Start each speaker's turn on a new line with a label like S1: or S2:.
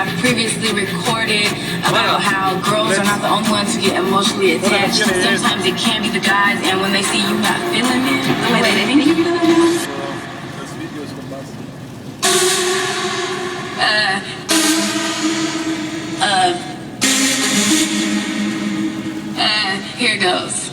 S1: I've previously recorded about how girls are not the only ones who get emotionally attached. Sometimes it can be the guys, and when they see you not feeling it the way they think you feeling it. Here it goes.